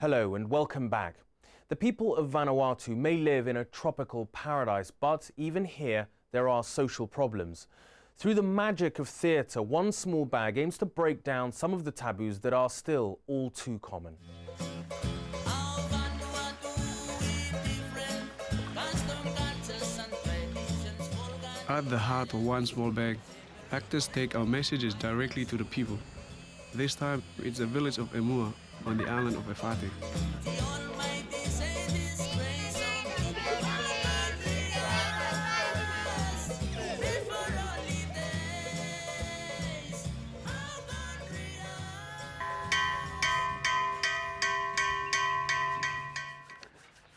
Hello and welcome back. The people of Vanuatu may live in a tropical paradise, but even here there are social problems. Through the magic of theatre, Wan Smol Bag aims to break down some of the taboos that are still all too common. At the heart of Wan Smol Bag, actors take our messages directly to the people. This time, it's the village of Emua on the island of Vanuatu.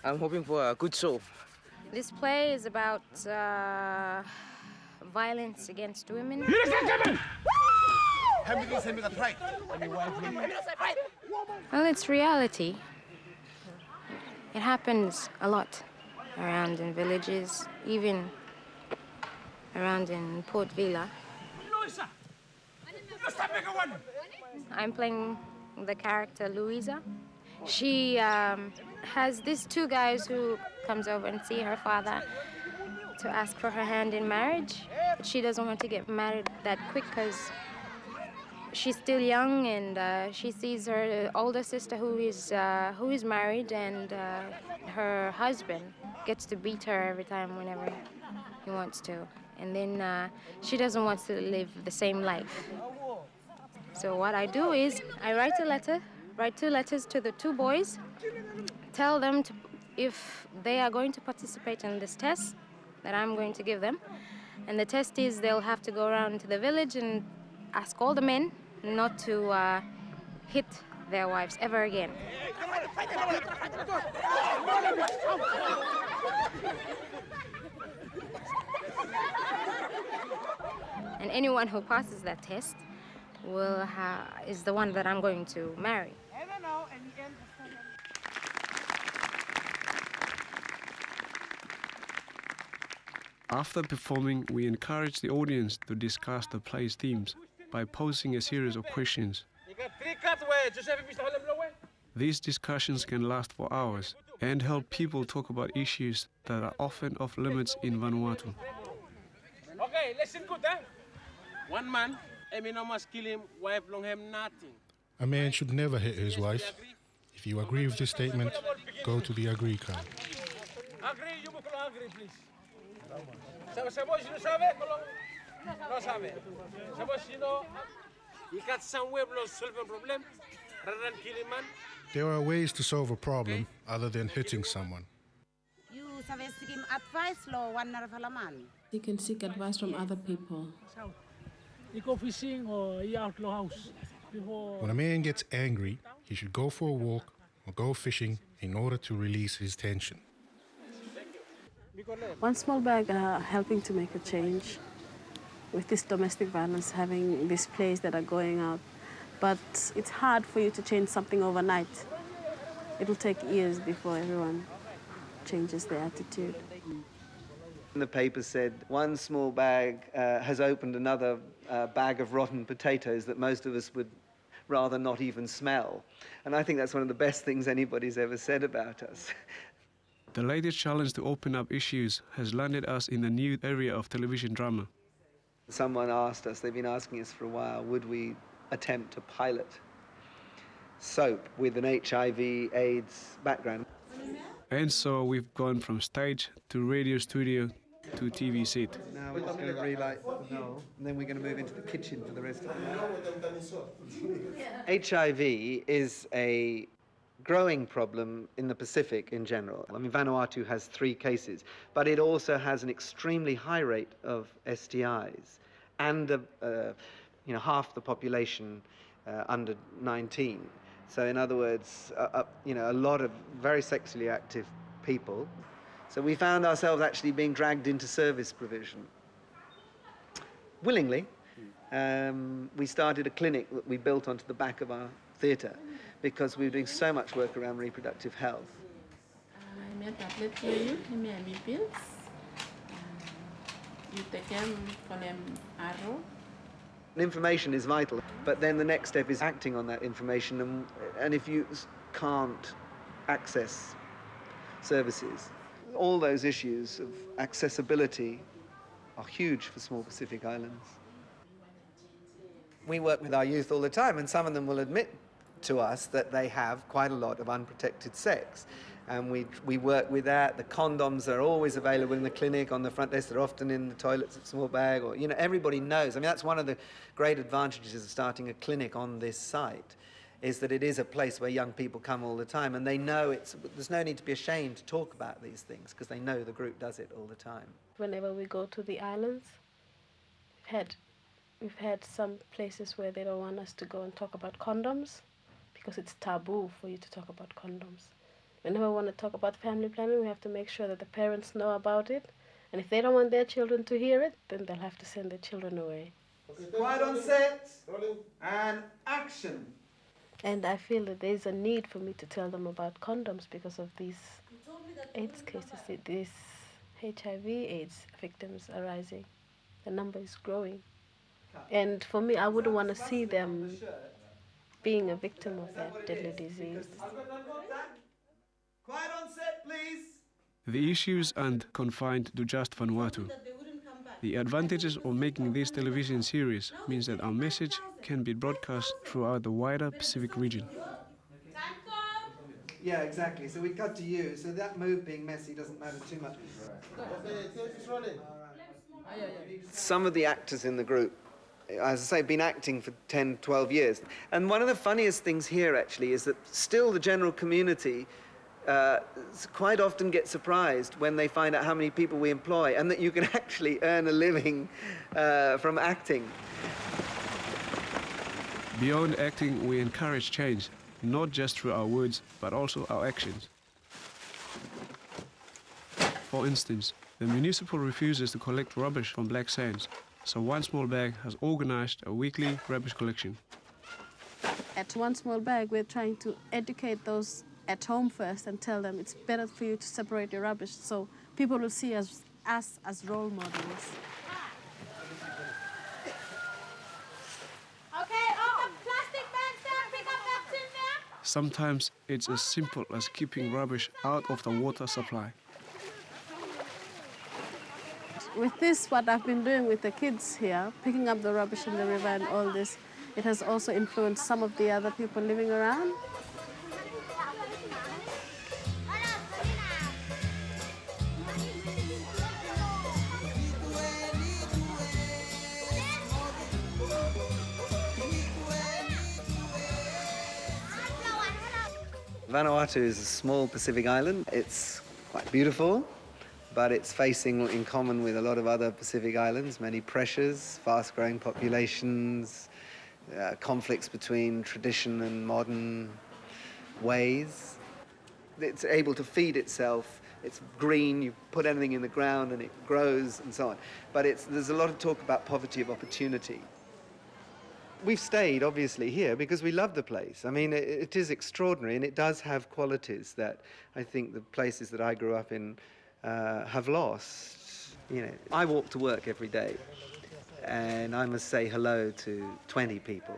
I'm hoping for a good show. This play is about violence against women. Well, it's reality. It happens a lot around in villages, even around in Port Vila. I'm playing the character Louisa. She has these two guys who comes over and see her father to ask for her hand in marriage. But she doesn't want to get married that quick because she's still young, and she sees her older sister who is married, and her husband gets to beat her every time whenever he wants to. And then she doesn't want to live the same life. So what I do is I write two letters to the two boys, tell them if they are going to participate in this test that I'm going to give them. And the test is they'll have to go around to the village and ask all the men not to hit their wives ever again. And anyone who passes that test is the one that I'm going to marry. After performing, we encourage the audience to discuss the play's themes by posing a series of questions. These discussions can last for hours and help people talk about issues that are often off limits in Vanuatu. Okay, listen good, eh? One man, no must kill him, wife long him nothing. A man should never hit his wife. If you agree with this statement, go to the agree card. Agree, you will agree, please. Suppose you sabe, no sabe. Suppose you know, you got some way to solve a problem rather than killing man. There are ways to solve a problem other than hitting someone. You advice law one man. You can seek advice from other people. You go fishing or you outlaw house. When a man gets angry, he should go for a walk or go fishing in order to release his tension. Wan Smol Bag helping to make a change with this domestic violence, having these plays that are going out. But it's hard for you to change something overnight. It will take years before everyone changes their attitude. The paper said Wan Smol Bag has opened another bag of rotten potatoes that most of us would rather not even smell. And I think that's one of the best things anybody's ever said about us. The latest challenge to open up issues has landed us in a new area of television drama. Someone asked us, they've been asking us for a while, would we attempt to pilot soap with an HIV/AIDS background? And so we've gone from stage to radio studio to TV set. Now we're just going to relight the knoll, and then we're going to move into the kitchen for the rest of the night. HIV is a growing problem in the Pacific in general. I mean, Vanuatu has 3 cases, but it also has an extremely high rate of STIs, and half the population under 19. So in other words, a lot of very sexually active people. So we found ourselves actually being dragged into service provision. Willingly, we started a clinic that we built onto the back of our theatre because we were doing so much work around reproductive health. Information is vital, but then the next step is acting on that information, and if you can't access services. All those issues of accessibility are huge for small Pacific islands. We work with our youth all the time, and some of them will admit to us that they have quite a lot of unprotected sex. And we work with that. The condoms are always available in the clinic, on the front desk. They're often in the toilets at Small Bag, or, you know, everybody knows. I mean, that's one of the great advantages of starting a clinic on this site, is that it is a place where young people come all the time, and they know there's no need to be ashamed to talk about these things, because they know the group does it all the time. Whenever we go to the islands, we've had some places where they don't want us to go and talk about condoms, because it's taboo for you to talk about condoms. Whenever we want to talk about family planning, we have to make sure that the parents know about it. And if they don't want their children to hear it, then they'll have to send their children away. Quiet on set, and action. And I feel that there's a need for me to tell them about condoms because of these AIDS cases, these HIV/AIDS victims are rising. The number is growing. And for me, I wouldn't want to see them being a victim of that deadly disease. Quiet on set, please. The issues aren't confined to just Vanuatu. The advantages of making this television series means that our message can be broadcast throughout the wider Pacific region. Yeah, exactly. So we cut to you, so that move being messy doesn't matter too much. Some of the actors in the group, as I say, have been acting for 10, 12 years. And one of the funniest things here, actually, is that still the general community quite often get surprised when they find out how many people we employ, and that you can actually earn a living from acting. Beyond acting, we encourage change, not just through our words, but also our actions. For instance, the municipal refuses to collect rubbish from black sands, so Wan Smol Bag has organized a weekly rubbish collection. At Wan Smol Bag, we're trying to educate those at home first and tell them it's better for you to separate your rubbish, so people will see us as role models. Okay, all the plastic bags there, pick up that tin there. Sometimes it's as simple as keeping rubbish out of the water supply. With this, what I've been doing with the kids here, picking up the rubbish in the river and all this, it has also influenced some of the other people living around. Vanuatu is a small Pacific island. It's quite beautiful, but it's facing, in common with a lot of other Pacific islands, many pressures, fast-growing populations, conflicts between tradition and modern ways. It's able to feed itself. It's green, you put anything in the ground and it grows and so on. But there's a lot of talk about poverty of opportunity. We've stayed, obviously, here because we love the place. I mean, it is extraordinary, and it does have qualities that I think the places that I grew up in have lost. You know, I walk to work every day, and I must say hello to 20 people,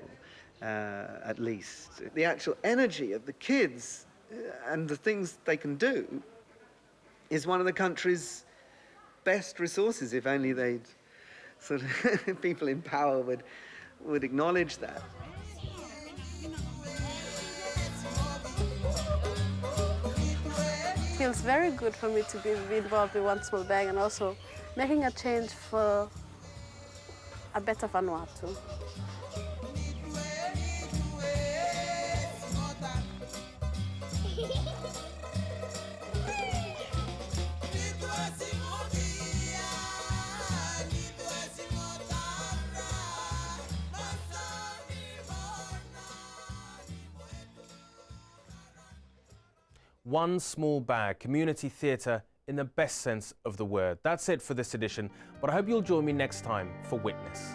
at least. The actual energy of the kids and the things they can do is one of the country's best resources, if only they'd sort of, people in power would acknowledge that. It feels very good for me to be involved with Wan Smol Bag and also making a change for a better Vanuatu. Wan Smol Bag, community theatre in the best sense of the word. That's it for this edition, but I hope you'll join me next time for Witness.